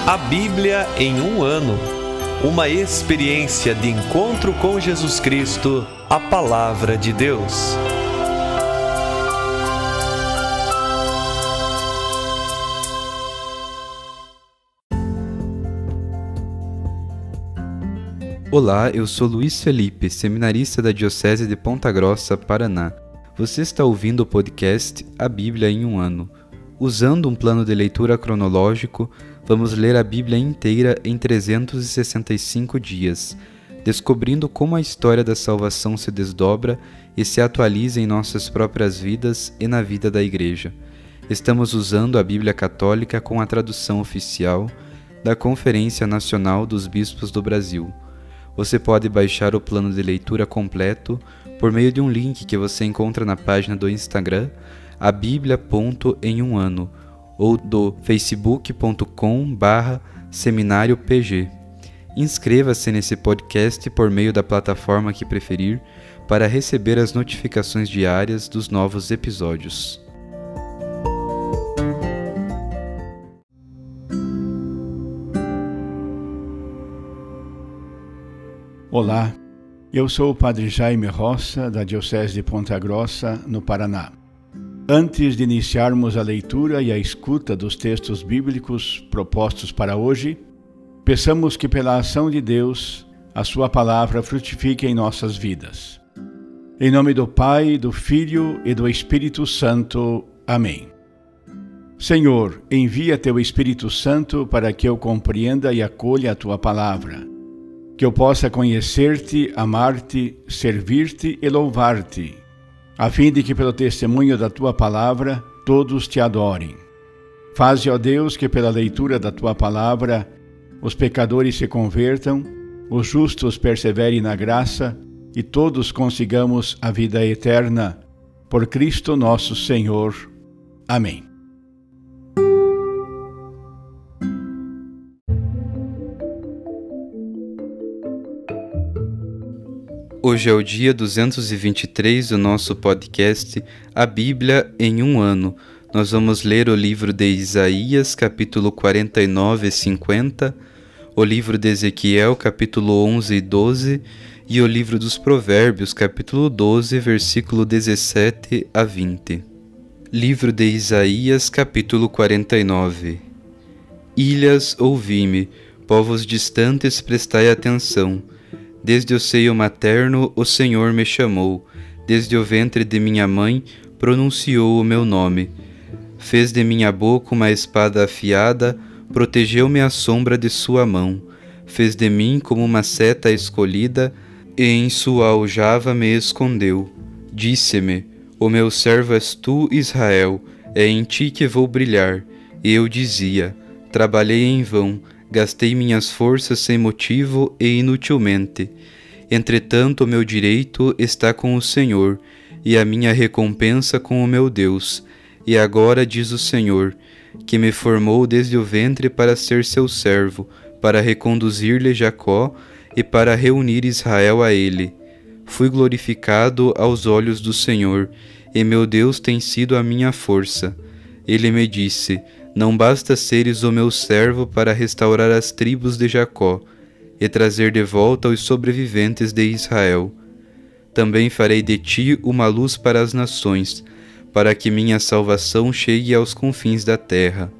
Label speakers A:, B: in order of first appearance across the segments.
A: A Bíblia em um ano. Uma experiência de encontro com Jesus Cristo, a Palavra de Deus.
B: Olá, eu sou Luiz Felipe, seminarista da Diocese de Ponta Grossa, Paraná. Você está ouvindo o podcast A Bíblia em um ano. Usando um plano de leitura cronológico, vamos ler a Bíblia inteira em 365 dias, descobrindo como a história da salvação se desdobra e se atualiza em nossas próprias vidas e na vida da Igreja. Estamos usando a Bíblia Católica com a tradução oficial da Conferência Nacional dos Bispos do Brasil. Você pode baixar o plano de leitura completo por meio de um link que você encontra na página do Instagram, abiblia.emuano, ou do facebook.com/seminariopg. Inscreva-se nesse podcast por meio da plataforma que preferir para receber as notificações diárias dos novos episódios.
C: Olá, eu sou o Padre Jaime Roça, da Diocese de Ponta Grossa, no Paraná. Antes de iniciarmos a leitura e a escuta dos textos bíblicos propostos para hoje, peçamos que pela ação de Deus, a sua palavra frutifique em nossas vidas. Em nome do Pai, do Filho e do Espírito Santo. Amém. Senhor, envia teu Espírito Santo para que eu compreenda e acolha a tua palavra, que eu possa conhecer-te, amar-te, servir-te e louvar-te, a fim de que pelo testemunho da tua palavra todos te adorem. Faze, ó Deus, que pela leitura da tua palavra os pecadores se convertam, os justos perseverem na graça e todos consigamos a vida eterna. Por Cristo nosso Senhor. Amém.
B: Hoje é o dia 223 do nosso podcast A Bíblia em um ano. Nós vamos ler o livro de Isaías, capítulo 49 e 50, o livro de Ezequiel, capítulo 11 e 12, e o livro dos Provérbios, capítulo 12, versículo 17 a 20. Livro de Isaías, capítulo 49. Ilhas, ouvi-me, povos distantes, prestai atenção. Desde o seio materno o Senhor me chamou, desde o ventre de minha mãe pronunciou o meu nome. Fez de minha boca uma espada afiada, protegeu-me à sombra de sua mão. Fez de mim como uma seta escolhida, e em sua aljava me escondeu. Disse-me, o meu servo és tu, Israel, é em ti que vou brilhar. E eu dizia, trabalhei em vão, gastei minhas forças sem motivo e inutilmente. Entretanto, o meu direito está com o Senhor, e a minha recompensa com o meu Deus. E agora diz o Senhor, que me formou desde o ventre para ser seu servo, para reconduzir-lhe Jacó e para reunir Israel a ele. Fui glorificado aos olhos do Senhor, e meu Deus tem sido a minha força. Ele me disse, não basta seres o meu servo para restaurar as tribos de Jacó e trazer de volta os sobreviventes de Israel. Também farei de ti uma luz para as nações, para que minha salvação chegue aos confins da terra.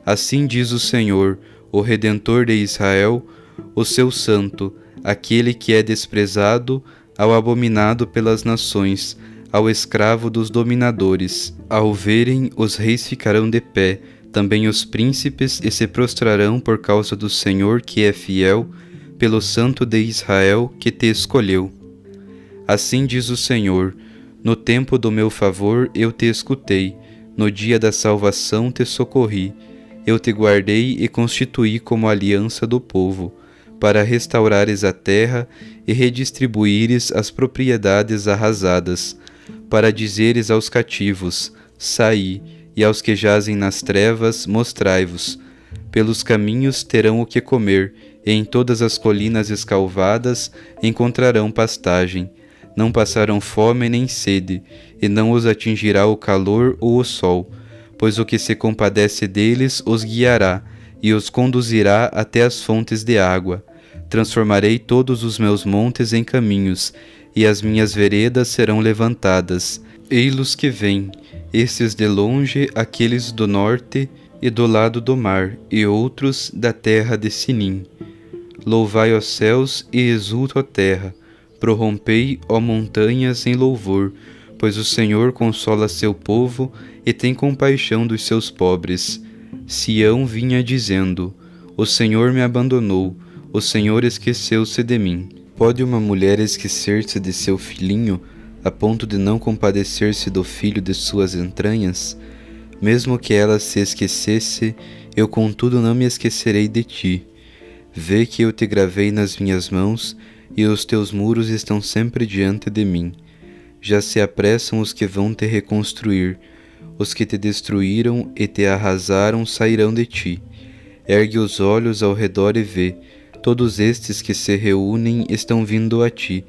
B: Assim diz o Senhor, o Redentor de Israel, o seu santo, aquele que é desprezado, ao abominado pelas nações, ao escravo dos dominadores. Ao verem, os reis ficarão de pé, também os príncipes, e se prostrarão por causa do Senhor que é fiel, pelo Santo de Israel que te escolheu. Assim diz o Senhor, no tempo do meu favor eu te escutei, no dia da salvação te socorri, eu te guardei e constituí como aliança do povo, para restaurares a terra e redistribuíres as propriedades arrasadas, para dizeres aos cativos, saí, e aos que jazem nas trevas, mostrai-vos. Pelos caminhos terão o que comer, e em todas as colinas escalvadas encontrarão pastagem. Não passarão fome nem sede, e não os atingirá o calor ou o sol, pois o que se compadece deles os guiará, e os conduzirá até as fontes de água. Transformarei todos os meus montes em caminhos, e as minhas veredas serão levantadas. Ei-los que vêm, estes de longe, aqueles do norte e do lado do mar, e outros da terra de Sinim. Louvai, ó céus, e exulta, ó terra. Prorrompei, ó montanhas, em louvor, pois o Senhor consola seu povo e tem compaixão dos seus pobres. Sião vinha dizendo: o Senhor me abandonou, o Senhor esqueceu-se de mim. Pode uma mulher esquecer-se de seu filhinho, a ponto de não compadecer-se do filho de suas entranhas? Mesmo que ela se esquecesse, eu contudo não me esquecerei de ti. Vê que eu te gravei nas minhas mãos, e os teus muros estão sempre diante de mim. Já se apressam os que vão te reconstruir. Os que te destruíram e te arrasaram sairão de ti. Ergue os olhos ao redor e vê. Todos estes que se reúnem estão vindo a ti.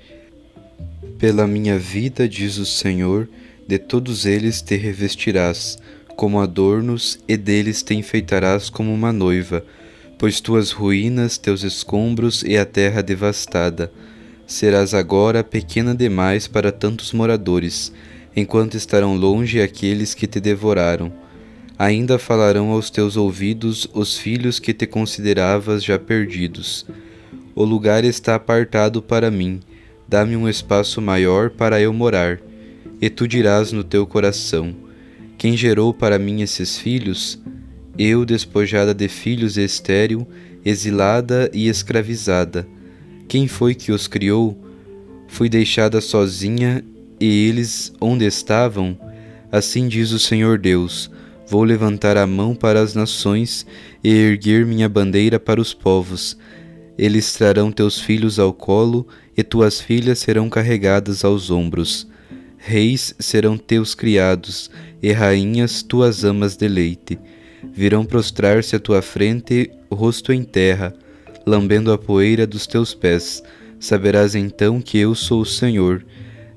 B: Pela minha vida, diz o Senhor, de todos eles te revestirás como adornos, e deles te enfeitarás como uma noiva, pois tuas ruínas, teus escombros e a terra devastada. Serás agora pequena demais para tantos moradores, enquanto estarão longe aqueles que te devoraram. Ainda falarão aos teus ouvidos os filhos que te consideravas já perdidos. O lugar está apartado para mim, dá-me um espaço maior para eu morar. E tu dirás no teu coração: quem gerou para mim esses filhos? Eu, despojada de filhos e estéril, exilada e escravizada. Quem foi que os criou? Fui deixada sozinha, e eles onde estavam? Assim diz o Senhor Deus: vou levantar a mão para as nações e erguer minha bandeira para os povos. Eles trarão teus filhos ao colo, e tuas filhas serão carregadas aos ombros. Reis serão teus criados, e rainhas tuas amas de leite. Virão prostrar-se à tua frente, rosto em terra, lambendo a poeira dos teus pés. Saberás então que eu sou o Senhor.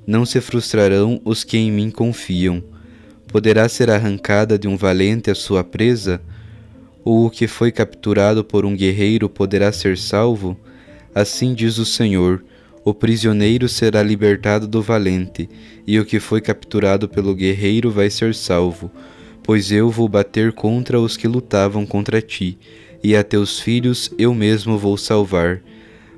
B: Não se frustrarão os que em mim confiam. Poderá ser arrancada de um valente a sua presa? Ou o que foi capturado por um guerreiro poderá ser salvo? Assim diz o Senhor: o prisioneiro será libertado do valente, e o que foi capturado pelo guerreiro vai ser salvo. Pois eu vou bater contra os que lutavam contra ti, e a teus filhos eu mesmo vou salvar.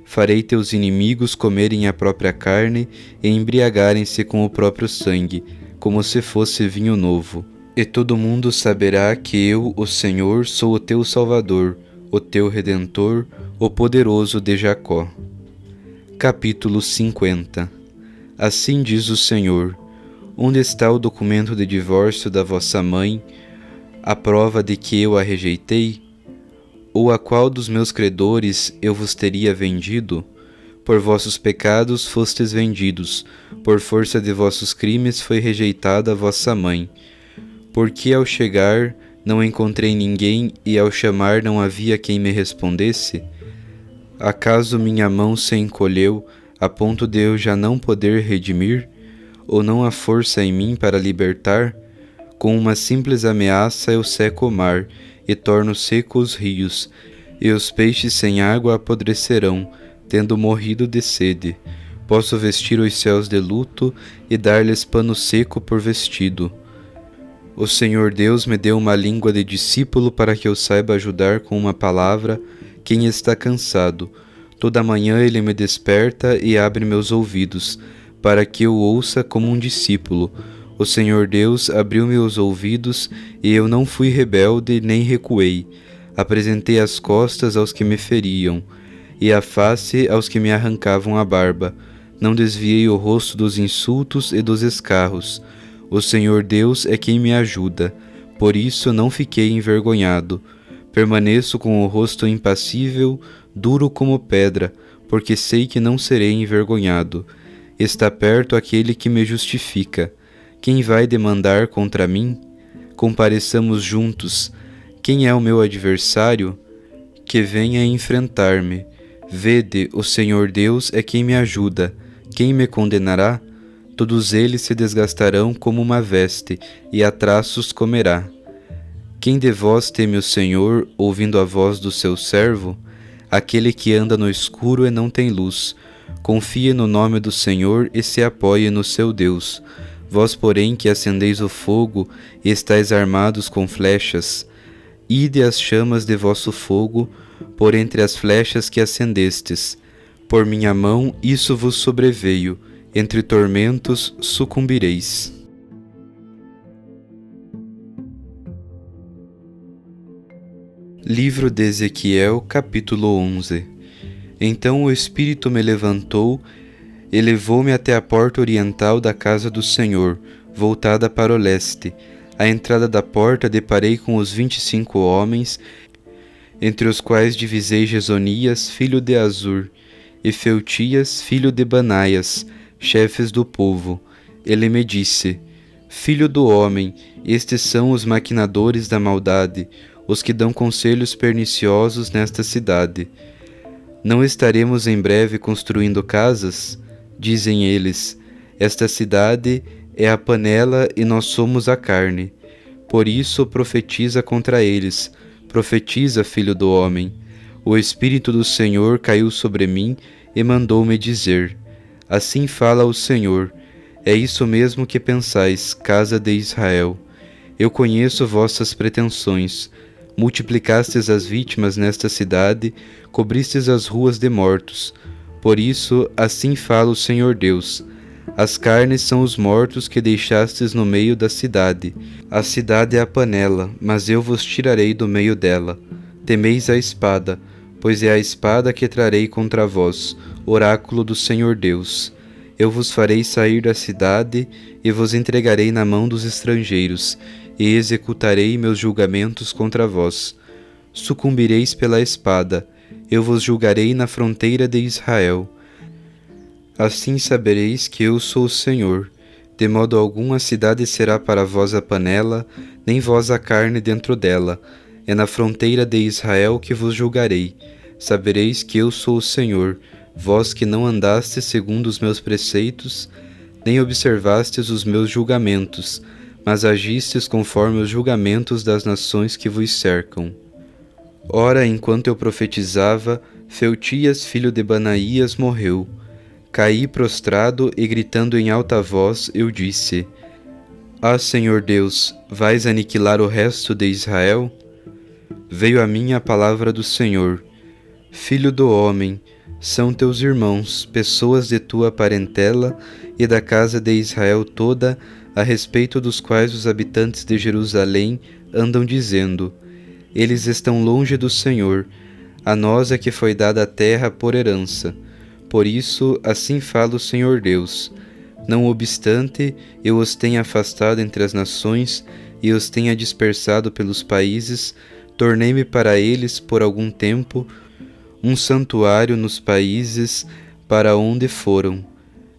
B: Farei teus inimigos comerem a própria carne e embriagarem-se com o próprio sangue, como se fosse vinho novo. E todo mundo saberá que eu, o Senhor, sou o teu Salvador, o teu Redentor, o poderoso de Jacó. Capítulo 50. Assim diz o Senhor: onde está o documento de divórcio da vossa mãe, a prova de que eu a rejeitei? Ou a qual dos meus credores eu vos teria vendido? Por vossos pecados fostes vendidos, por força de vossos crimes foi rejeitada a vossa mãe. Porque ao chegar não encontrei ninguém, e ao chamar não havia quem me respondesse? Acaso minha mão se encolheu, a ponto de eu já não poder redimir? Ou não há força em mim para libertar? Com uma simples ameaça eu seco o mar, e torno seco os rios, e os peixes sem água apodrecerão, tendo morrido de sede. Posso vestir os céus de luto, e dar-lhes pano seco por vestido. O Senhor Deus me deu uma língua de discípulo para que eu saiba ajudar com uma palavra quem está cansado. Toda manhã ele me desperta e abre meus ouvidos, para que eu ouça como um discípulo. O Senhor Deus abriu meus ouvidos, e eu não fui rebelde nem recuei. Apresentei as costas aos que me feriam, e a face aos que me arrancavam a barba. Não desviei o rosto dos insultos e dos escarros. O Senhor Deus é quem me ajuda, por isso não fiquei envergonhado. Permaneço com o rosto impassível, duro como pedra, porque sei que não serei envergonhado. Está perto aquele que me justifica. Quem vai demandar contra mim? Compareçamos juntos. Quem é o meu adversário? Que venha enfrentar-me. Vede, o Senhor Deus é quem me ajuda. Quem me condenará? Todos eles se desgastarão como uma veste, e a traços comerá. Quem de vós teme o Senhor, ouvindo a voz do seu servo? Aquele que anda no escuro e não tem luz. Confie no nome do Senhor e se apoie no seu Deus. Vós, porém, que acendeis o fogo e estáis armados com flechas, ide as chamas de vosso fogo por entre as flechas que acendestes. Por minha mão isso vos sobreveio, entre tormentos sucumbireis. Livro de Ezequiel, capítulo 11. Então o Espírito me levantou e levou-me até a porta oriental da casa do Senhor, voltada para o leste. À entrada da porta deparei com os 25 homens, entre os quais divisei Jezonias, filho de Azur, e Feltias, filho de Banaias, chefes do povo. Ele me disse: Filho do homem, estes são os maquinadores da maldade, os que dão conselhos perniciosos nesta cidade. Não estaremos em breve construindo casas? Dizem eles, esta cidade é a panela e nós somos a carne. Por isso profetiza contra eles, profetiza, filho do homem. O Espírito do Senhor caiu sobre mim e mandou-me dizer: Assim fala o Senhor, é isso mesmo que pensais, casa de Israel. Eu conheço vossas pretensões. Multiplicastes as vítimas nesta cidade, cobristes as ruas de mortos. Por isso, assim fala o Senhor Deus: as carnes são os mortos que deixastes no meio da cidade. A cidade é a panela, mas eu vos tirarei do meio dela. Temeis a espada, pois é a espada que trarei contra vós, oráculo do Senhor Deus. Eu vos farei sair da cidade e vos entregarei na mão dos estrangeiros, e executarei meus julgamentos contra vós. Sucumbireis pela espada, eu vos julgarei na fronteira de Israel. Assim sabereis que eu sou o Senhor. De modo algum a cidade será para vós a panela, nem vós a carne dentro dela. É na fronteira de Israel que vos julgarei. Sabereis que eu sou o Senhor, vós que não andastes segundo os meus preceitos, nem observastes os meus julgamentos, mas agistes conforme os julgamentos das nações que vos cercam. Ora, enquanto eu profetizava, Feltias, filho de Banaias, morreu. Caí prostrado e gritando em alta voz, eu disse: Ah, Senhor Deus, vais aniquilar o resto de Israel? Veio a mim a palavra do Senhor: Filho do homem, são teus irmãos, pessoas de tua parentela e da casa de Israel toda, a respeito dos quais os habitantes de Jerusalém andam dizendo: eles estão longe do Senhor, a nós é que foi dada a terra por herança. Por isso, assim fala o Senhor Deus: não obstante, eu os tenha afastado entre as nações e os tenha dispersado pelos países, tornei-me para eles por algum tempo um santuário nos países para onde foram.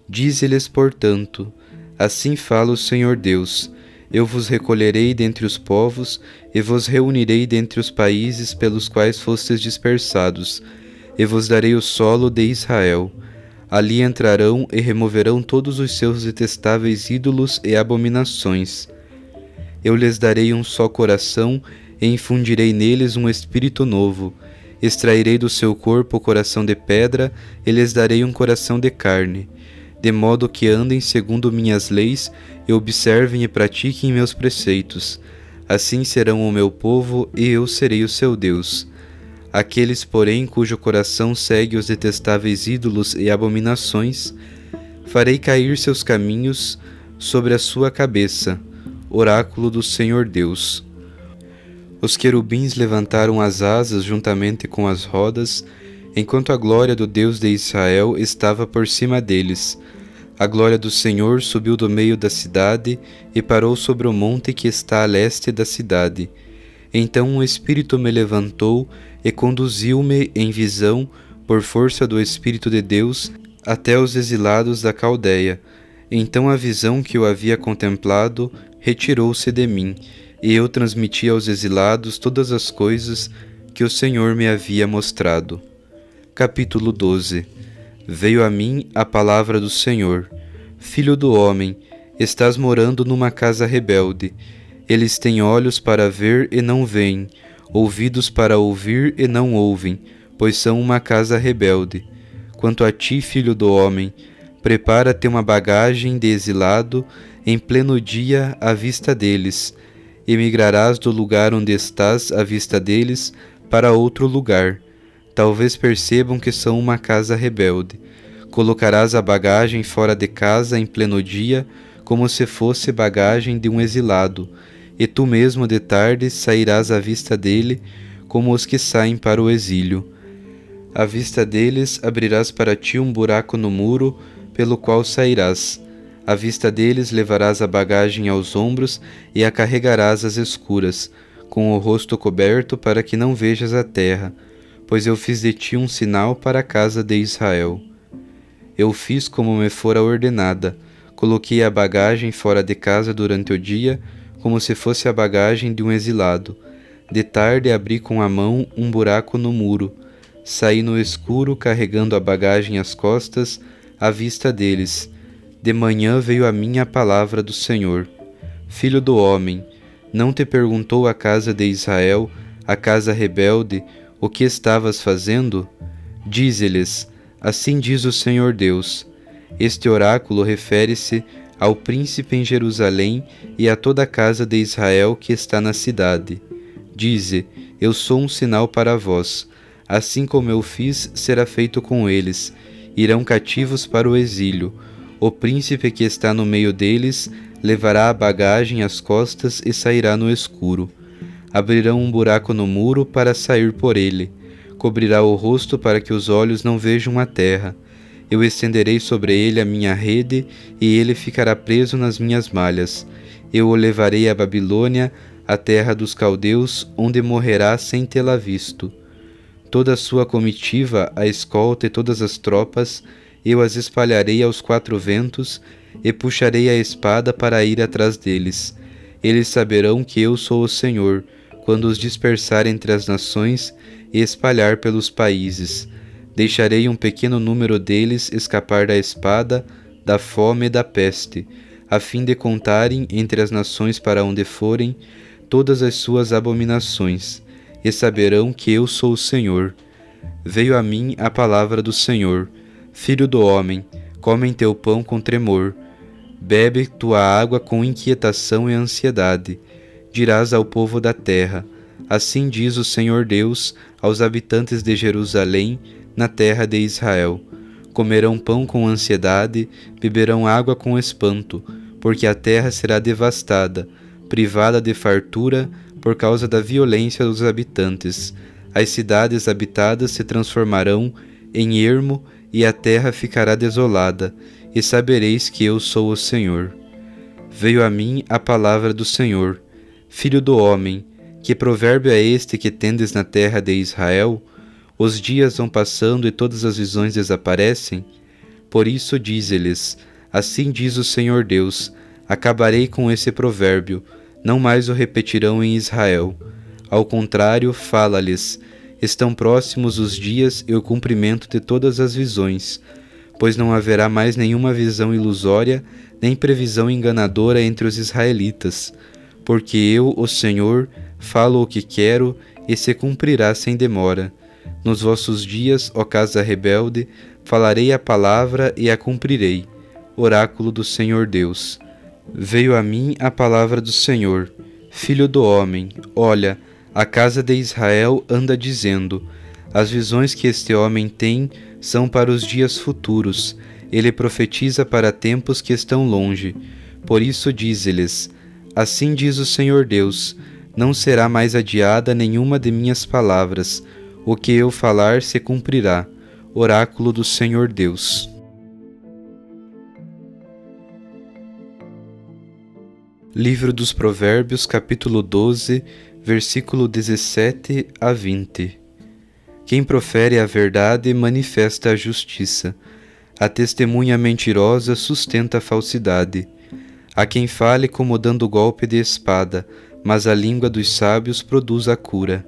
B: Dize-lhes, portanto: assim fala o Senhor Deus: eu vos recolherei dentre os povos e vos reunirei dentre os países pelos quais fostes dispersados, e vos darei o solo de Israel. Ali entrarão e removerão todos os seus detestáveis ídolos e abominações. Eu lhes darei um só coração e infundirei neles um espírito novo. Extrairei do seu corpo o coração de pedra e lhes darei um coração de carne, de modo que andem segundo minhas leis e observem e pratiquem meus preceitos. Assim serão o meu povo e eu serei o seu Deus. Aqueles, porém, cujo coração segue os detestáveis ídolos e abominações, farei cair seus caminhos sobre a sua cabeça. Oráculo do Senhor Deus. Os querubins levantaram as asas juntamente com as rodas, enquanto a glória do Deus de Israel estava por cima deles. A glória do Senhor subiu do meio da cidade e parou sobre o monte que está a leste da cidade. Então um Espírito me levantou e conduziu-me em visão, por força do Espírito de Deus, até os exilados da Caldeia. Então a visão que eu havia contemplado retirou-se de mim, e eu transmiti aos exilados todas as coisas que o Senhor me havia mostrado. Capítulo 12. Veio a mim a palavra do Senhor: Filho do homem, estás morando numa casa rebelde. Eles têm olhos para ver e não veem, ouvidos para ouvir e não ouvem, pois são uma casa rebelde. Quanto a ti, filho do homem, prepara-te uma bagagem de exilado em pleno dia à vista deles. Emigrarás do lugar onde estás à vista deles para outro lugar. Talvez percebam que são uma casa rebelde. Colocarás a bagagem fora de casa em pleno dia, como se fosse bagagem de um exilado, e tu mesmo de tarde sairás à vista dele, como os que saem para o exílio. À vista deles abrirás para ti um buraco no muro, pelo qual sairás. À vista deles levarás a bagagem aos ombros e a carregarás às escuras, com o rosto coberto para que não vejas a terra, pois eu fiz de ti um sinal para a casa de Israel. Eu fiz como me fora ordenada, coloquei a bagagem fora de casa durante o dia, como se fosse a bagagem de um exilado. De tarde abri com a mão um buraco no muro, saí no escuro carregando a bagagem às costas, à vista deles. De manhã veio a mim a palavra do Senhor. Filho do homem, não te perguntou a casa de Israel, a casa rebelde, o que estavas fazendo? Dize-lhes, assim diz o Senhor Deus. Este oráculo refere-se ao príncipe em Jerusalém e a toda a casa de Israel que está na cidade. Dize, eu sou um sinal para vós. Assim como eu fiz, será feito com eles. Irão cativos para o exílio. O príncipe que está no meio deles levará a bagagem às costas e sairá no escuro. Abrirão um buraco no muro para sair por ele. Cobrirá o rosto para que os olhos não vejam a terra. Eu estenderei sobre ele a minha rede e ele ficará preso nas minhas malhas. Eu o levarei à Babilônia, a terra dos caldeus, onde morrerá sem tê-la visto. Toda a sua comitiva, a escolta e todas as tropas, eu as espalharei aos quatro ventos e puxarei a espada para ir atrás deles. Eles saberão que eu sou o Senhor, quando os dispersar entre as nações e espalhar pelos países. Deixarei um pequeno número deles escapar da espada, da fome e da peste, a fim de contarem entre as nações para onde forem todas as suas abominações, e saberão que eu sou o Senhor. Veio a mim a palavra do Senhor. Filho do homem, come teu pão com tremor, bebe tua água com inquietação e ansiedade. Dirás ao povo da terra, assim diz o Senhor Deus aos habitantes de Jerusalém, na terra de Israel. Comerão pão com ansiedade, beberão água com espanto, porque a terra será devastada, privada de fartura, por causa da violência dos habitantes. As cidades habitadas se transformarão em ermo, e a terra ficará desolada, e sabereis que eu sou o Senhor. Veio a mim a palavra do Senhor. Filho do homem, que provérbio é este que tendes na terra de Israel? Os dias vão passando e todas as visões desaparecem? Por isso dize-lhes, assim diz o Senhor Deus, acabarei com esse provérbio, não mais o repetirão em Israel. Ao contrário, fala-lhes, estão próximos os dias e o cumprimento de todas as visões, pois não haverá mais nenhuma visão ilusória, nem previsão enganadora entre os israelitas, porque eu, o Senhor, falo o que quero e se cumprirá sem demora. Nos vossos dias, ó casa rebelde, falarei a palavra e a cumprirei. Oráculo do Senhor Deus. Veio a mim a palavra do Senhor. Filho do homem, olha, a casa de Israel anda dizendo, as visões que este homem tem são para os dias futuros, ele profetiza para tempos que estão longe. Por isso dize-lhes, assim diz o Senhor Deus, não será mais adiada nenhuma de minhas palavras, o que eu falar se cumprirá. Oráculo do Senhor Deus. Livro dos Provérbios, capítulo 12, versículo 17 a 20. Quem profere a verdade manifesta a justiça. A testemunha mentirosa sustenta a falsidade. Há quem fale como dando golpe de espada, mas a língua dos sábios produz a cura.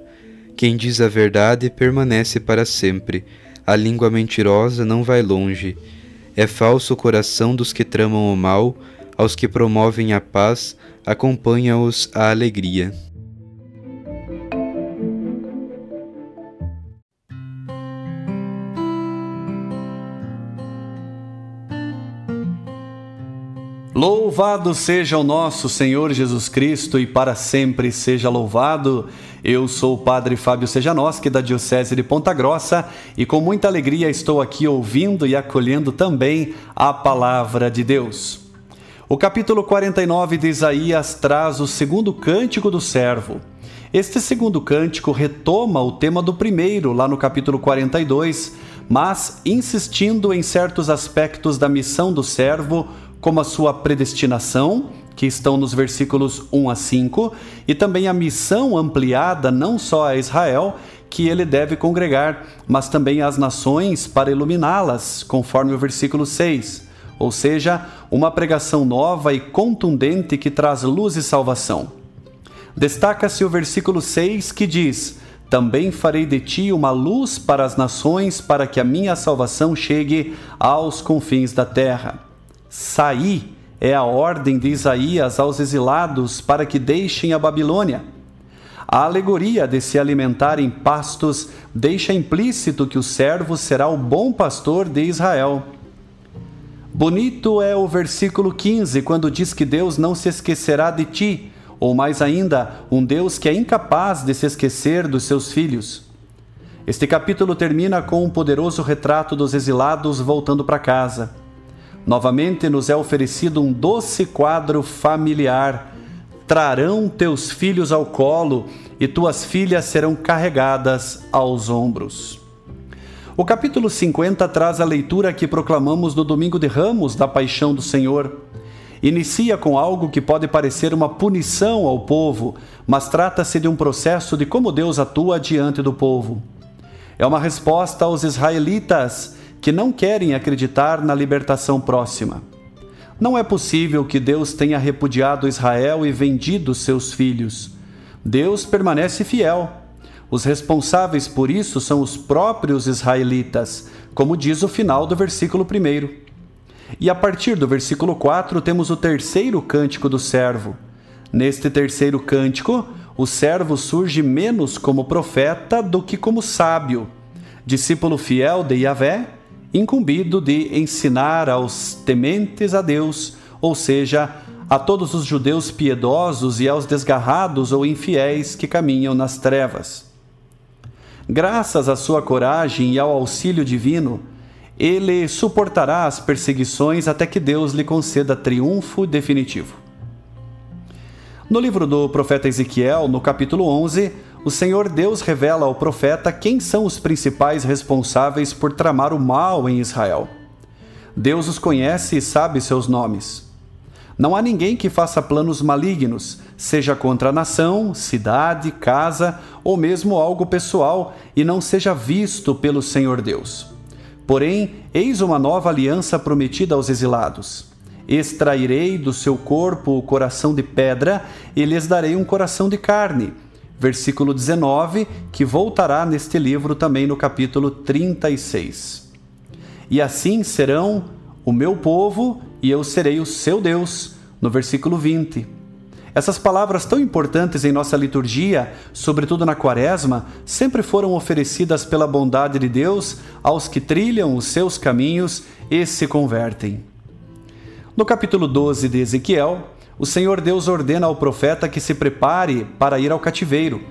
B: Quem diz a verdade permanece para sempre. A língua mentirosa não vai longe. É falso o coração dos que tramam o mal, Aos que promovem a paz, acompanha-os a alegria.
A: Louvado seja o nosso Senhor Jesus Cristo e para sempre seja louvado. Eu sou o Padre Fábio Sejanoski, da Diocese de Ponta Grossa, e com muita alegria estou aqui ouvindo e acolhendo também a Palavra de Deus. O capítulo 49 de Isaías traz o segundo cântico do servo. Este segundo cântico retoma o tema do primeiro, lá no capítulo 42, mas insistindo em certos aspectos da missão do servo, como a sua predestinação, que estão nos versículos 1 a 5, e também a missão ampliada não só a Israel, que ele deve congregar, mas também às nações para iluminá-las, conforme o versículo 6, ou seja, uma pregação nova e contundente que traz luz e salvação. Destaca-se o versículo 6 que diz: também farei de ti uma luz para as nações, para que a minha salvação chegue aos confins da terra. Saí é a ordem de Isaías aos exilados para que deixem a Babilônia. A alegoria de se alimentar em pastos deixa implícito que o servo será o bom pastor de Israel. Bonito é o versículo 15, quando diz que Deus não se esquecerá de ti, ou mais ainda, um Deus que é incapaz de se esquecer dos seus filhos. Este capítulo termina com um poderoso retrato dos exilados voltando para casa. Novamente nos é oferecido um doce quadro familiar. Trarão teus filhos ao colo e tuas filhas serão carregadas aos ombros. O capítulo 50 traz a leitura que proclamamos no Domingo de Ramos da Paixão do Senhor. Inicia com algo que pode parecer uma punição ao povo, mas trata-se de um processo de como Deus atua diante do povo. É uma resposta aos israelitas que não querem acreditar na libertação próxima. Não é possível que Deus tenha repudiado Israel e vendido seus filhos. Deus permanece fiel. Os responsáveis por isso são os próprios israelitas, como diz o final do versículo 1. E a partir do versículo 4 temos o terceiro cântico do servo. Neste terceiro cântico, o servo surge menos como profeta do que como sábio, discípulo fiel de Yahvé, incumbido de ensinar aos tementes a Deus, ou seja, a todos os judeus piedosos e aos desgarrados ou infiéis que caminham nas trevas. Graças à sua coragem e ao auxílio divino, ele suportará as perseguições até que Deus lhe conceda triunfo definitivo. No livro do profeta Ezequiel, no capítulo 11, o Senhor Deus revela ao profeta quem são os principais responsáveis por tramar o mal em Israel. Deus os conhece e sabe seus nomes. Não há ninguém que faça planos malignos, seja contra a nação, cidade, casa ou mesmo algo pessoal, e não seja visto pelo Senhor Deus. Porém, eis uma nova aliança prometida aos exilados. Extrairei do seu corpo o coração de pedra e lhes darei um coração de carne. Versículo 19, que voltará neste livro também no capítulo 36. E assim serão o meu povo e eu serei o seu Deus, no versículo 20. Essas palavras tão importantes em nossa liturgia, sobretudo na Quaresma, sempre foram oferecidas pela bondade de Deus aos que trilham os seus caminhos e se convertem. No capítulo 12 de Ezequiel, o Senhor Deus ordena ao profeta que se prepare para ir ao cativeiro.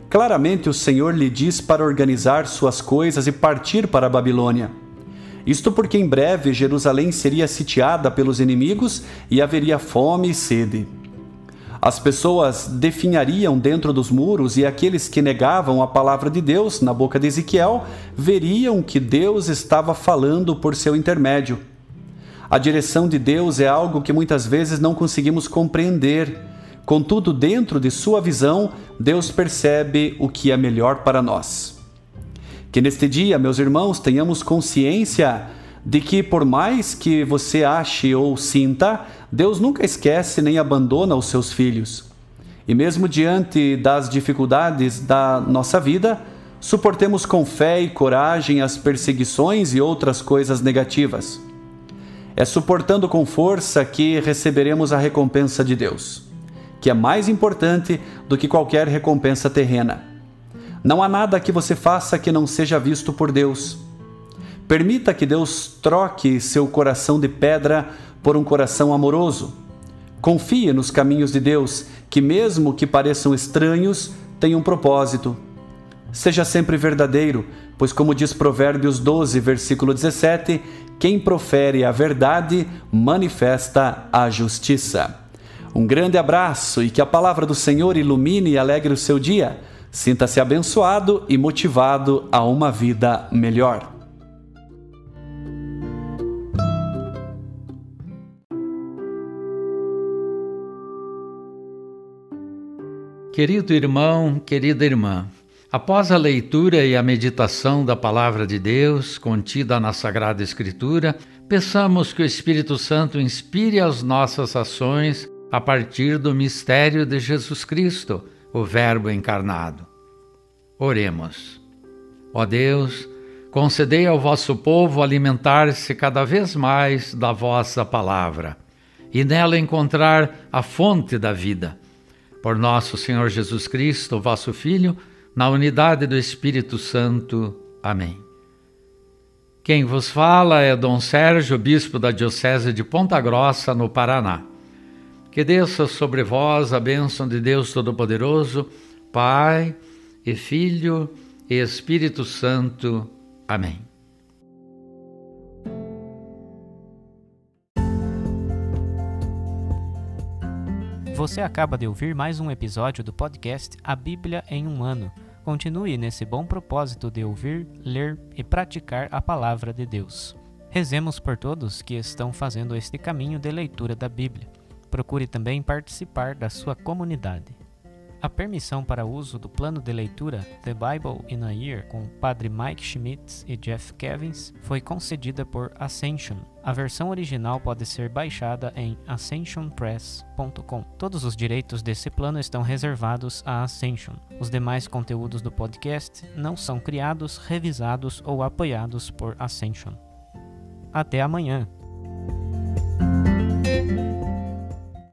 A: Claramente o Senhor lhe diz para organizar suas coisas e partir para a Babilônia. Isto porque em breve Jerusalém seria sitiada pelos inimigos e haveria fome e sede. As pessoas definhariam dentro dos muros e aqueles que negavam a palavra de Deus na boca de Ezequiel veriam que Deus estava falando por seu intermédio. A direção de Deus é algo que muitas vezes não conseguimos compreender. Contudo, dentro de sua visão, Deus percebe o que é melhor para nós. Que neste dia, meus irmãos, tenhamos consciência de que, por mais que você ache ou sinta, Deus nunca esquece nem abandona os seus filhos. E mesmo diante das dificuldades da nossa vida, suportemos com fé e coragem as perseguições e outras coisas negativas. É suportando com força que receberemos a recompensa de Deus, que é mais importante do que qualquer recompensa terrena. Não há nada que você faça que não seja visto por Deus. Permita que Deus troque seu coração de pedra por um coração amoroso. Confie nos caminhos de Deus, que mesmo que pareçam estranhos, têm um propósito. Seja sempre verdadeiro, pois como diz Provérbios 12, versículo 17, quem profere a verdade manifesta a justiça. Um grande abraço e que a palavra do Senhor ilumine e alegre o seu dia. Sinta-se abençoado e motivado a uma vida melhor.
D: Querido irmão, querida irmã, após a leitura e a meditação da Palavra de Deus contida na Sagrada Escritura, peçamos que o Espírito Santo inspire as nossas ações a partir do mistério de Jesus Cristo, o Verbo encarnado. Oremos. Ó Deus, concedei ao vosso povo alimentar-se cada vez mais da vossa palavra e nela encontrar a fonte da vida. Por nosso Senhor Jesus Cristo, vosso Filho, na unidade do Espírito Santo. Amém. Quem vos fala é Dom Sérgio, bispo da Diocese de Ponta Grossa, no Paraná. Que desça sobre vós a bênção de Deus Todo-Poderoso, Pai e Filho e Espírito Santo. Amém.
E: Você acaba de ouvir mais um episódio do podcast A Bíblia em um Ano. Continue nesse bom propósito de ouvir, ler e praticar a Palavra de Deus. Rezemos por todos que estão fazendo este caminho de leitura da Bíblia. Procure também participar da sua comunidade. A permissão para uso do plano de leitura The Bible in a Year com o Padre Mike Schmitz e Jeff Kevins foi concedida por Ascension. A versão original pode ser baixada em ascensionpress.com. Todos os direitos desse plano estão reservados à Ascension. Os demais conteúdos do podcast não são criados, revisados ou apoiados por Ascension. Até amanhã!